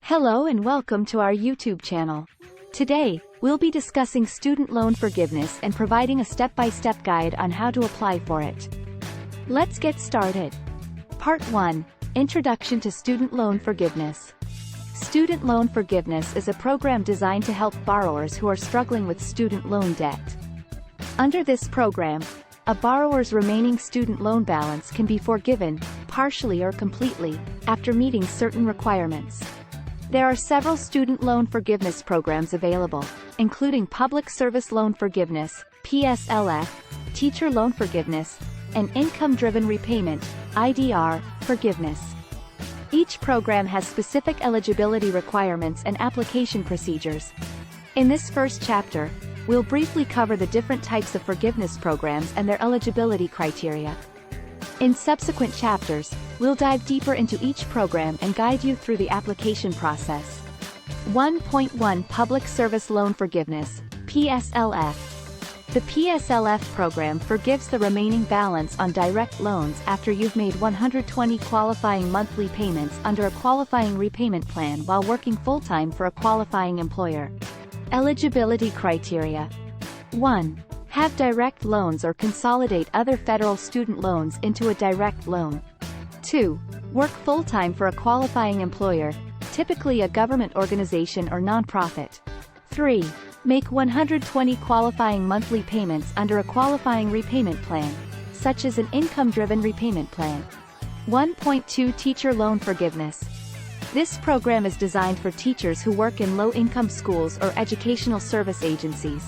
Hello and welcome to our YouTube channel. Today, we'll be discussing student loan forgiveness and providing a step-by-step guide on how to apply for it. Let's get started. Part 1. Introduction to Student Loan Forgiveness. Student loan forgiveness is a program designed to help borrowers who are struggling with student loan debt. Under this program, a borrower's remaining student loan balance can be forgiven, partially or completely, after meeting certain requirements. There are several student loan forgiveness programs available, including Public Service Loan Forgiveness, PSLF, Teacher Loan Forgiveness, and Income-Driven Repayment, IDR, forgiveness. Each program has specific eligibility requirements and application procedures. In this first chapter, we'll briefly cover the different types of forgiveness programs and their eligibility criteria. In subsequent chapters, we'll dive deeper into each program and guide you through the application process. 1.1 Public Service Loan Forgiveness, PSLF. The PSLF program forgives the remaining balance on direct loans after you've made 120 qualifying monthly payments under a qualifying repayment plan while working full-time for a qualifying employer. Eligibility criteria. 1. Have direct loans or consolidate other federal student loans into a direct loan. 2. Work full-time for a qualifying employer, typically a government organization or nonprofit. 3. Make 120 qualifying monthly payments under a qualifying repayment plan, such as an income-driven repayment plan. 1.2 Teacher Loan Forgiveness. This program is designed for teachers who work in low-income schools or educational service agencies.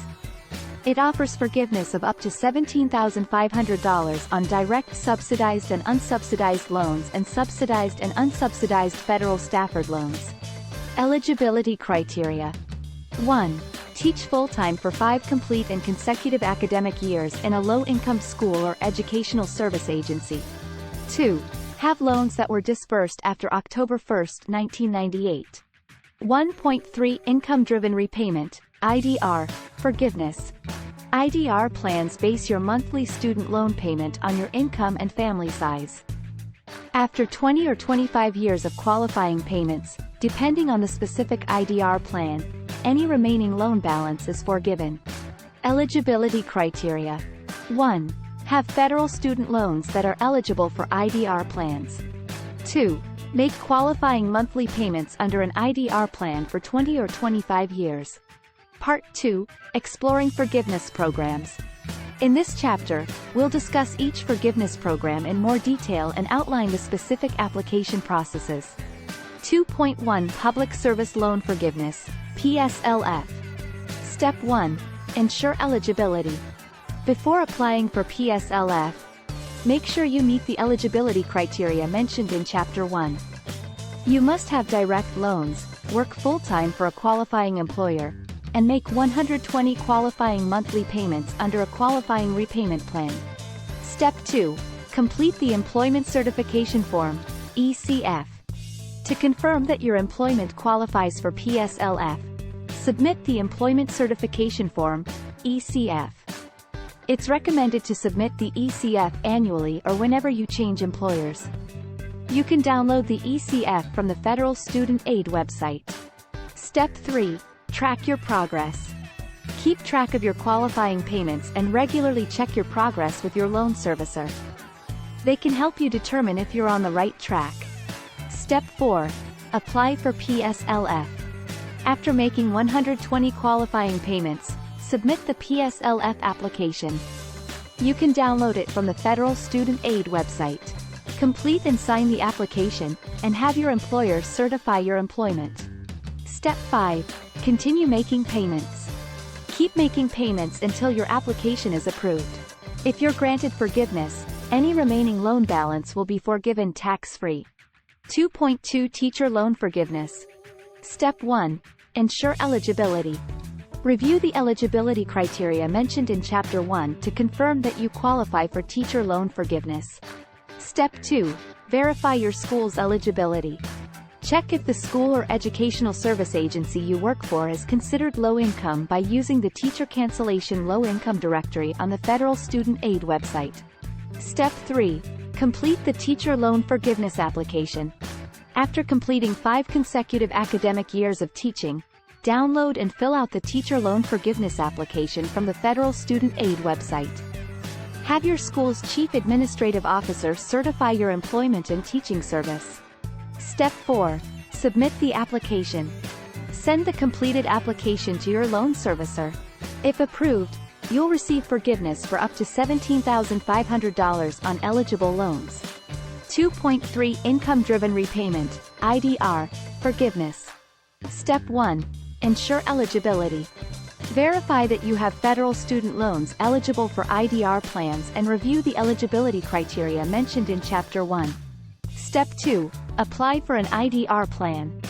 It offers forgiveness of up to $17,500 on direct subsidized and unsubsidized loans and subsidized and unsubsidized federal Stafford loans. Eligibility criteria. 1. Teach full-time for 5 complete and consecutive academic years in a low-income school or educational service agency. 2. Have loans that were disbursed after October 1, 1998. 1.3 Income-Driven Repayment, IDR, forgiveness. IDR plans base your monthly student loan payment on your income and family size. After 20 or 25 years of qualifying payments, depending on the specific IDR plan, any remaining loan balance is forgiven. Eligibility criteria. 1. Have federal student loans that are eligible for IDR plans. 2. Make qualifying monthly payments under an IDR plan for 20 or 25 years. Part 2. Exploring Forgiveness Programs. In this chapter, we'll discuss each forgiveness program in more detail and outline the specific application processes. 2.1 Public Service Loan Forgiveness, PSLF. Step 1. Ensure eligibility. Before applying for PSLF, make sure you meet the eligibility criteria mentioned in Chapter 1. You must have direct loans, work full-time for a qualifying employer, and make 120 qualifying monthly payments under a qualifying repayment plan. Step 2. Complete the Employment Certification Form, ECF. To confirm that your employment qualifies for PSLF, submit the Employment Certification Form, ECF. It's recommended to submit the ECF annually or whenever you change employers. You can download the ECF from the Federal Student Aid website. Step 3. Track your progress. Keep track of your qualifying payments and regularly check your progress with your loan servicer. They can help you determine if you're on the right track. Step 4. Apply for PSLF. After making 120 qualifying payments, submit the PSLF application. You can download it from the Federal Student Aid website. Complete and sign the application, and have your employer certify your employment. Step 5. Continue making payments. Keep making payments until your application is approved. If you're granted forgiveness, any remaining loan balance will be forgiven tax-free. 2.2 Teacher Loan Forgiveness. Step 1. Ensure eligibility. Review the eligibility criteria mentioned in Chapter 1 to confirm that you qualify for teacher loan forgiveness. Step 2. Verify your school's eligibility. Check if the school or educational service agency you work for is considered low income by using the Teacher Cancellation Low Income Directory on the Federal Student Aid website. Step 3. Complete the Teacher Loan Forgiveness application. After completing 5 consecutive academic years of teaching, download and fill out the teacher loan forgiveness application from the Federal Student Aid website. Have your school's Chief Administrative Officer certify your employment and teaching service. Step 4. Submit the application. Send the completed application to your loan servicer. If approved, you'll receive forgiveness for up to $17,500 on eligible loans. 2.3 Income-Driven Repayment, IDR, Forgiveness. Step 1. Ensure eligibility. Verify that you have federal student loans eligible for IDR plans and review the eligibility criteria mentioned in Chapter 1. Step 2. Apply for an IDR plan.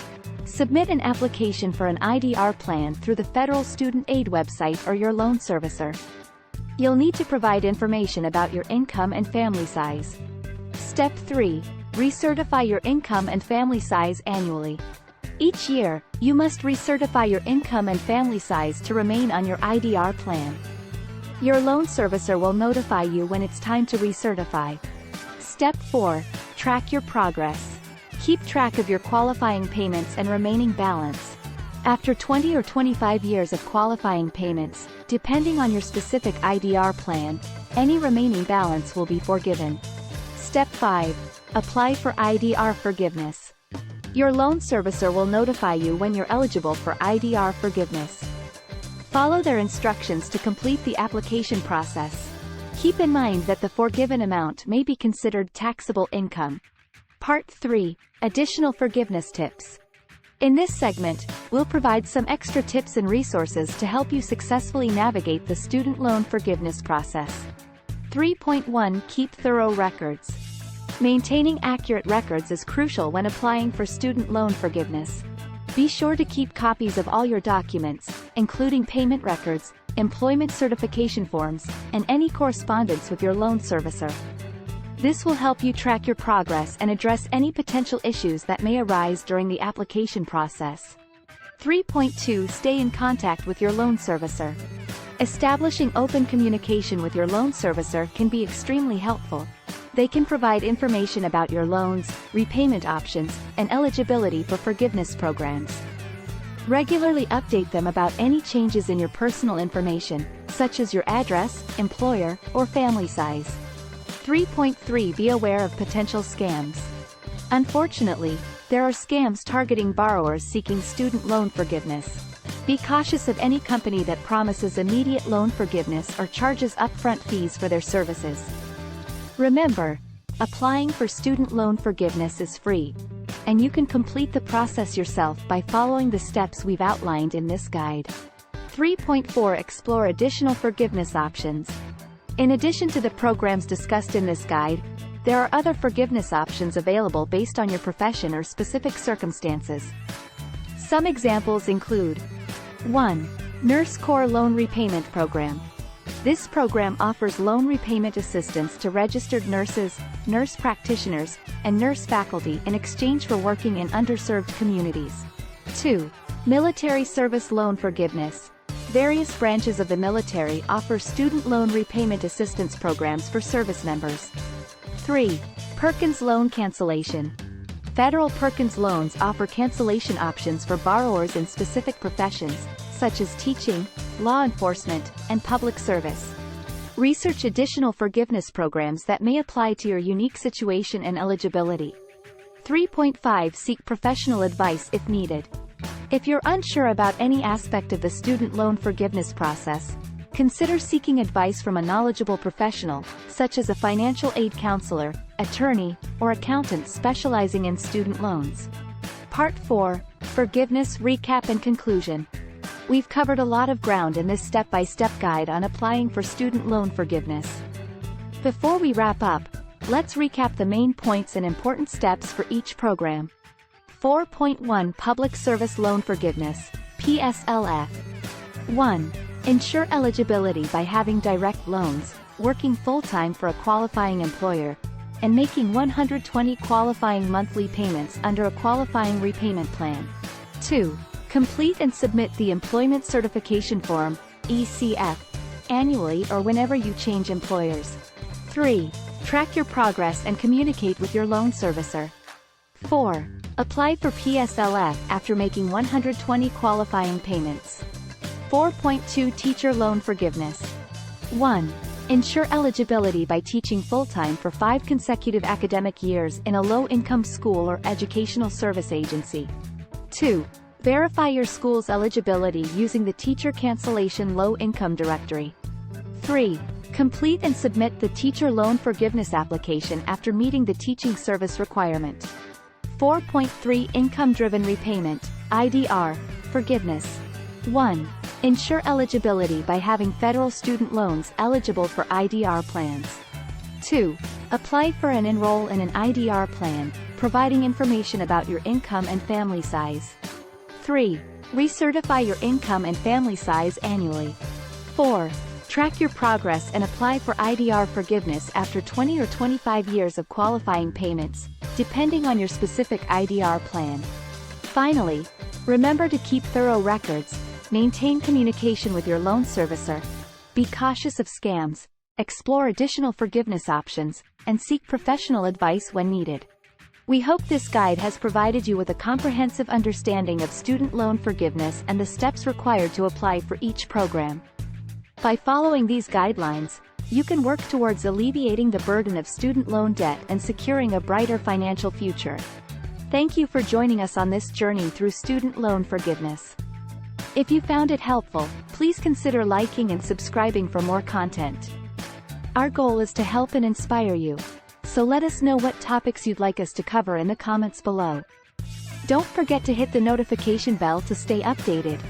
Submit an application for an IDR plan through the Federal Student Aid website or your loan servicer. You'll need to provide information about your income and family size. Step 3. Recertify your income and family size annually. Each year, you must recertify your income and family size to remain on your IDR plan. Your loan servicer will notify you when it's time to recertify. Step 4. Track your progress. Keep track of your qualifying payments and remaining balance. After 20 or 25 years of qualifying payments, depending on your specific IDR plan, any remaining balance will be forgiven. Step 5. Apply for IDR forgiveness. Your loan servicer will notify you when you're eligible for IDR forgiveness. Follow their instructions to complete the application process. Keep in mind that the forgiven amount may be considered taxable income. Part 3. Additional forgiveness tips. In this segment, we'll provide some extra tips and resources to help you successfully navigate the student loan forgiveness process. 3.1 Keep thorough records. Maintaining accurate records is crucial when applying for student loan forgiveness. Be sure to keep copies of all your documents, including payment records, employment certification forms, and any correspondence with your loan servicer. This will help you track your progress and address any potential issues that may arise during the application process. 3.2 Stay in contact with your loan servicer. Establishing open communication with your loan servicer can be extremely helpful. They can provide information about your loans, repayment options, and eligibility for forgiveness programs. Regularly update them about any changes in your personal information, such as your address, employer, or family size. 3.3 Be aware of potential scams. Unfortunately, there are scams targeting borrowers seeking student loan forgiveness. Be cautious of any company that promises immediate loan forgiveness or charges upfront fees for their services. Remember, applying for student loan forgiveness is free, and you can complete the process yourself by following the steps we've outlined in this guide. 3.4 Explore additional forgiveness options. In addition to the programs discussed in this guide, there are other forgiveness options available based on your profession or specific circumstances. Some examples include 1. Nurse Corps Loan Repayment Program. This program offers loan repayment assistance to registered nurses, nurse practitioners, and nurse faculty in exchange for working in underserved communities. 2. Military Service Loan Forgiveness. Various branches of the military offer student loan repayment assistance programs for service members. 3. Perkins Loan Cancellation. Federal Perkins loans offer cancellation options for borrowers in specific professions, such as teaching, law enforcement, and public service. Research additional forgiveness programs that may apply to your unique situation and eligibility. 3.5 Seek professional advice if needed. If you're unsure about any aspect of the student loan forgiveness process, consider seeking advice from a knowledgeable professional, such as a financial aid counselor, attorney, or accountant specializing in student loans. Part 4. Forgiveness Recap and Conclusion. We've covered a lot of ground in this step-by-step guide on applying for student loan forgiveness. Before we wrap up, let's recap the main points and important steps for each program. 4.1 Public Service Loan Forgiveness, PSLF. 1. Ensure eligibility by having direct loans, working full-time for a qualifying employer, and making 120 qualifying monthly payments under a qualifying repayment plan. 2. Complete and submit the Employment Certification Form, ECF, annually or whenever you change employers. 3. Track your progress and communicate with your loan servicer. 4. Apply for PSLF after making 120 qualifying payments. 4.2 Teacher Loan Forgiveness. 1. Ensure eligibility by teaching full-time for 5 consecutive academic years in a low-income school or educational service agency. 2. Verify your school's eligibility using the Teacher Cancellation Low-Income Directory. 3. Complete and submit the Teacher Loan Forgiveness application after meeting the teaching service requirement. 4.3 Income-Driven Repayment, IDR, Forgiveness. 1. Ensure eligibility by having federal student loans eligible for IDR plans. 2. Apply for and enroll in an IDR plan, providing information about your income and family size. 3. Recertify your income and family size annually. 4. Track your progress and apply for IDR forgiveness after 20 or 25 years of qualifying payments, depending on your specific IDR plan. Finally, remember to keep thorough records, maintain communication with your loan servicer, be cautious of scams, explore additional forgiveness options, and seek professional advice when needed. We hope this guide has provided you with a comprehensive understanding of student loan forgiveness and the steps required to apply for each program. By following these guidelines, you can work towards alleviating the burden of student loan debt and securing a brighter financial future. Thank you for joining us on this journey through student loan forgiveness. If you found it helpful, please consider liking and subscribing for more content. Our goal is to help and inspire you, so let us know what topics you'd like us to cover in the comments below. Don't forget to hit the notification bell to stay updated.